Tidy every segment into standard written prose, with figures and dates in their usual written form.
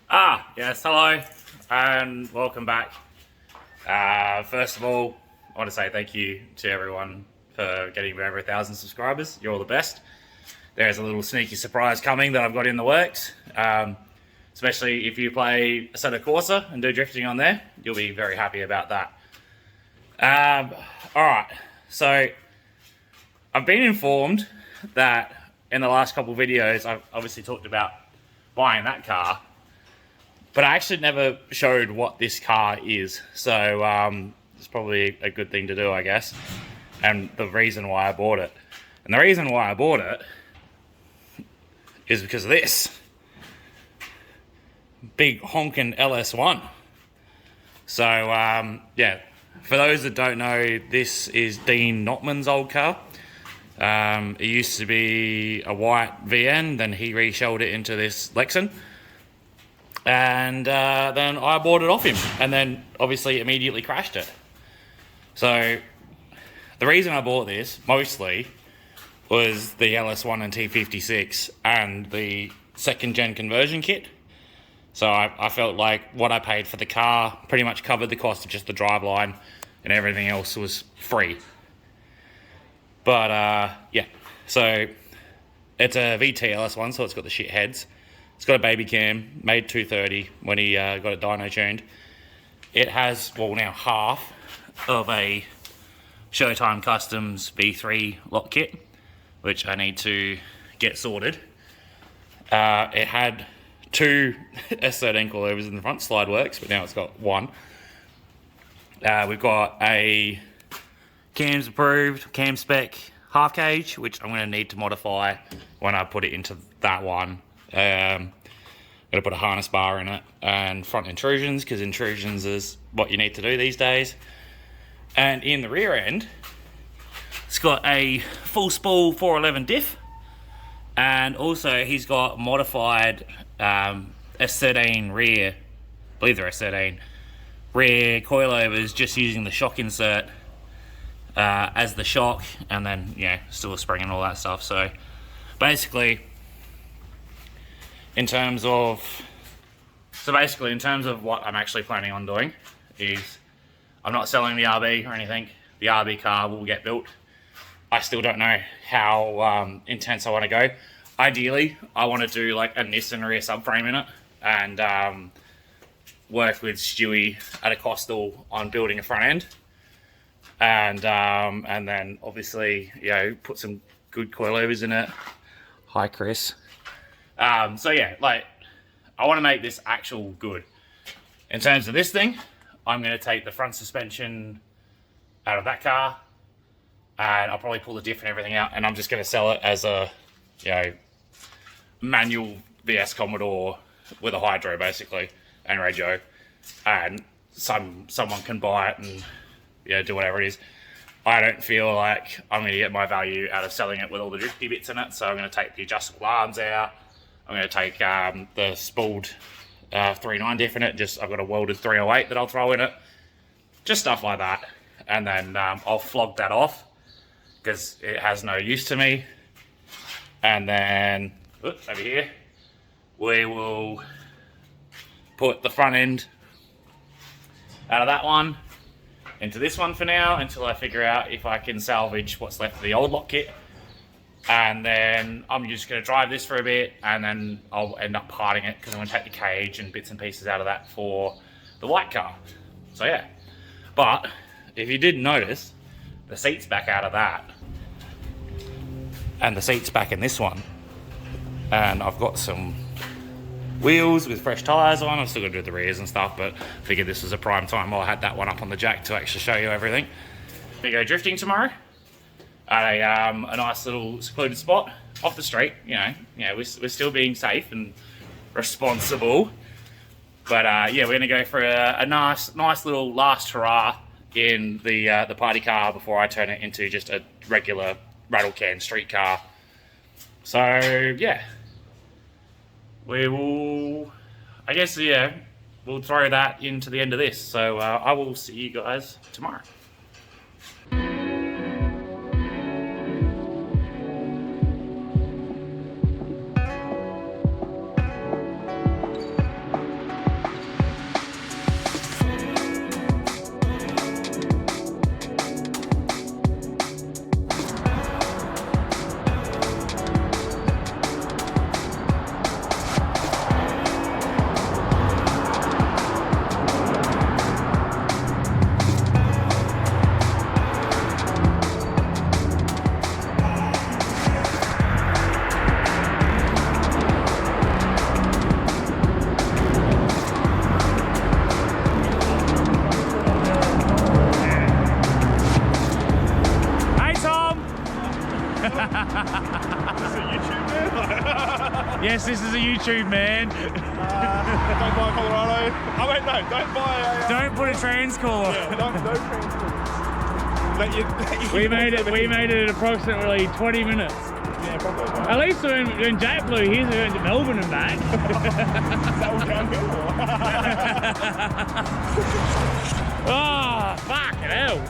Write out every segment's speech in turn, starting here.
Yes, hello, and welcome back. First of all, I want to say thank you to everyone for getting over 1,000 subscribers. You're all the best. There's a little sneaky surprise coming that I've got in the works. Especially if you play Assetto Corsa and do drifting on there, you'll be very happy about that. Alright, so I've been informed that in the last couple of videos I've obviously talked about buying that car, but I actually never showed what this car is, so it's probably a good thing to do, I guess, and the reason why I bought it. And the reason why I bought it is because of this big honkin' LS1. So, yeah, for those that don't know, this is Dean Notman's old car. It used to be a white VN, then he reshelled it into this Lexan. And then I bought it off him, and then obviously immediately crashed it. So the reason I bought this, mostly, was the LS1 and T56 and the second gen conversion kit. So I felt like what I paid for the car pretty much covered the cost of just the driveline, and everything else was free. But yeah, so it's a VT LS1, so it's got the shit heads. It's got a baby cam, made 230 when he got it dyno tuned. It has, well, now half of a Showtime Customs V3 lock kit, which I need to get sorted. It had two S13 coilovers in the front, slide works, but now it's got one. We've got a cams approved, cam spec half cage, which I'm going to need to modify when I put it into that one. Got to put a harness bar in it, and front intrusions, because intrusions is what you need to do these days. And in the rear end, it's got a full spool 411 diff, and also he's got modified S13 rear, I believe they're S13 rear coilovers, just using the shock insert as the shock, and then, you know, still a spring and all that stuff. So basically, in terms of what I'm actually planning on doing, is I'm not selling the RB or anything. The RB car will get built. I still don't know how intense I want to go. Ideally, I want to do like a Nissan rear subframe in it, and work with Stewie at a Costal on building a front end, and then obviously, you know, put some good coilovers in it. Hi, Chris. So yeah, like, I want to make this actual good. In terms of this thing, I'm going to take the front suspension out of that car, and I'll probably pull the diff and everything out, and I'm just going to sell it as a, you know, manual VS Commodore with a hydro, basically, and radio, and someone can buy it and, you know, do whatever it is. I don't feel like I'm going to get my value out of selling it with all the drifty bits in it, so I'm going to take the adjustable arms out. I'm going to take the spooled 3.9 diff in it. I've got a welded 308 that I'll throw in it. Just stuff like that. And then I'll flog that off, because it has no use to me. And then, oops, over here, we will put the front end out of that one into this one for now, until I figure out if I can salvage what's left of the old lock kit. And then I'm just going to drive this for a bit, and then I'll end up parting it, because I'm going to take the cage and bits and pieces out of that for the white car. So yeah. But if you didn't notice, the seat's back out of that, and the seat's back in this one, and I've got some wheels with fresh tyres on. I'm still going to do the rears and stuff, but I figured this was a prime time while I had that one up on the jack to actually show you everything. We go drifting tomorrow at a nice little secluded spot off the street. You know, we're still being safe and responsible, but yeah, we're gonna go for a nice little last hurrah in the party car before I turn it into just a regular rattle can street car. So yeah, we will, I guess, yeah, we'll throw that into the end of this. So I will see you guys tomorrow. Yes, this is a YouTube man. Don't buy a Colorado. Oh wait, no, don't buy a... Don't put a trans cooler. Yeah, don't transport. We made it in approximately 20 minutes. Yeah, probably. Right. At least when Jack flew here, we went to Melbourne and back. Is that all downhill or? Oh, fucking hell.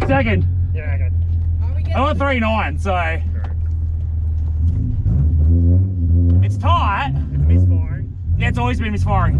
Second. Yeah, okay. I want 3.9, so it's tight. It's misfiring. Yeah, it's always been misfiring.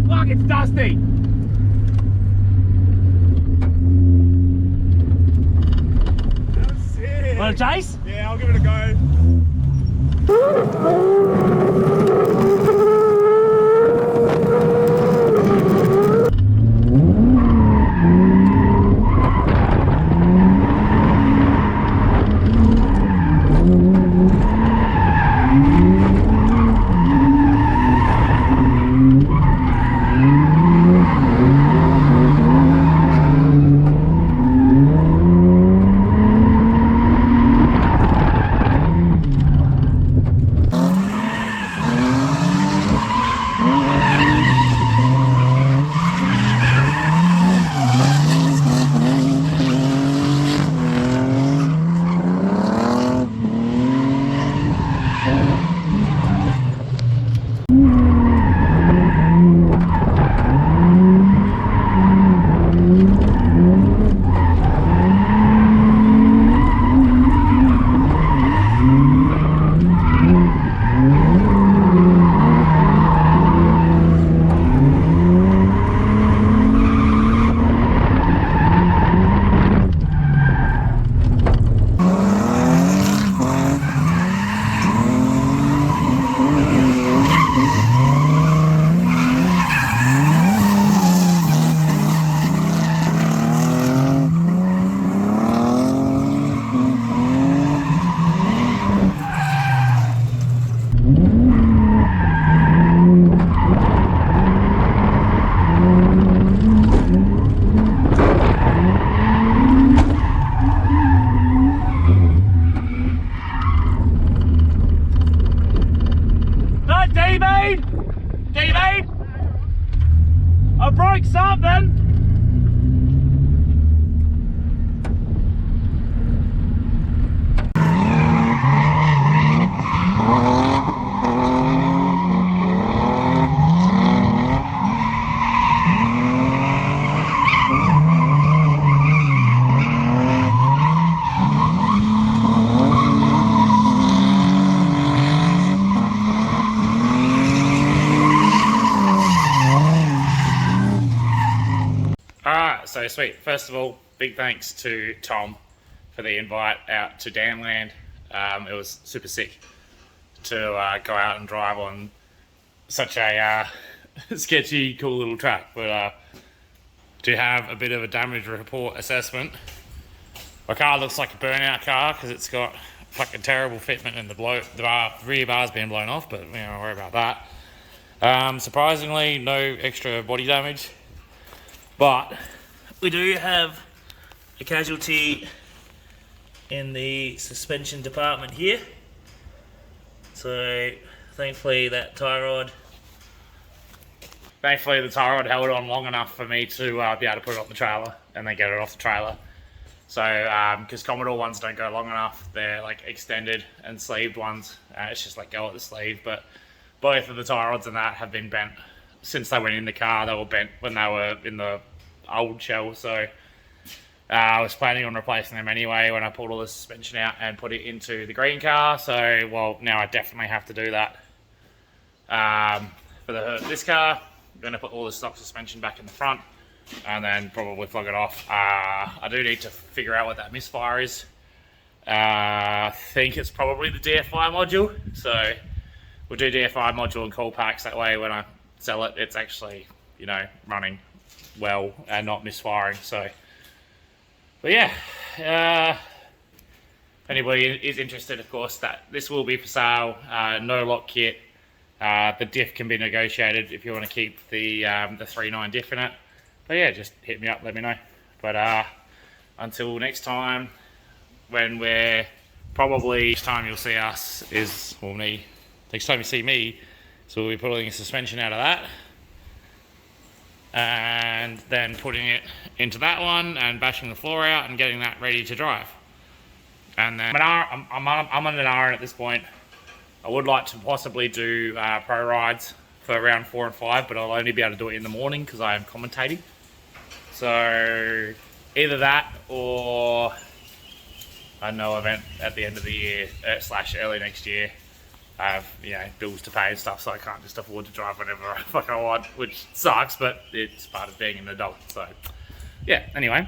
Fuck, it's dusty. That's it. Want to chase? Yeah, I'll give it a go. D-Main! I broke something! Alright, so sweet. First of all, big thanks to Tom for the invite out to Danland. It was super sick to go out and drive on such a sketchy, cool little track. But to have a bit of a damage report assessment, my car looks like a burnout car because it's got fucking terrible fitment and the rear bar's been blown off, but we don't worry about that. Surprisingly, no extra body damage. But we do have a casualty in the suspension department here. So thankfully the tie rod held on long enough for me to be able to put it on the trailer and then get it off the trailer. So because Commodore ones don't go long enough, they're like extended and sleeved ones. It's just like go at the sleeve, but both of the tie rods and that have been bent since they went in the car. They were bent when they were in the old shell, so I was planning on replacing them anyway when I pulled all the suspension out and put it into the green car. So well, now I definitely have to do that. for this car, I'm going to put all the stock suspension back in the front and then probably plug it off. I do need to figure out what that misfire is. I think it's probably the DFI module, so we'll do DFI module and coil packs. That way when I sell it, it's actually, you know, running well and not misfiring. So, but yeah, if anybody is interested, of course, that this will be for sale. No lock kit. The diff can be negotiated if you want to keep the 3.9 diff in it. But yeah, just hit me up, let me know. But until next time, when we're probably, next time you'll see us is, well, me, next time you see me, so we'll be pulling a suspension out of that and then putting it into that one and bashing the floor out and getting that ready to drive. And then I'm on an iron at this point. I would like to possibly do pro rides for round 4 and 5, but I'll only be able to do it in the morning because I am commentating. So either that or a no event at the end of the year / early next year. I have, you know, bills to pay and stuff, so I can't just afford to drive whenever I fucking want, which sucks, but it's part of being an adult. So yeah, anyway,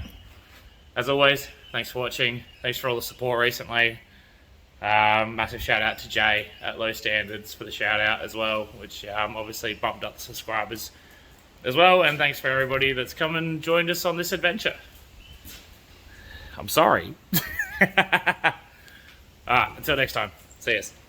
as always, thanks for watching. Thanks for all the support recently. Massive shout out to Jay at Low Standards for the shout out as well, which obviously bumped up the subscribers as well. And thanks for everybody that's come and joined us on this adventure. I'm sorry. Alright, until next time. See yous.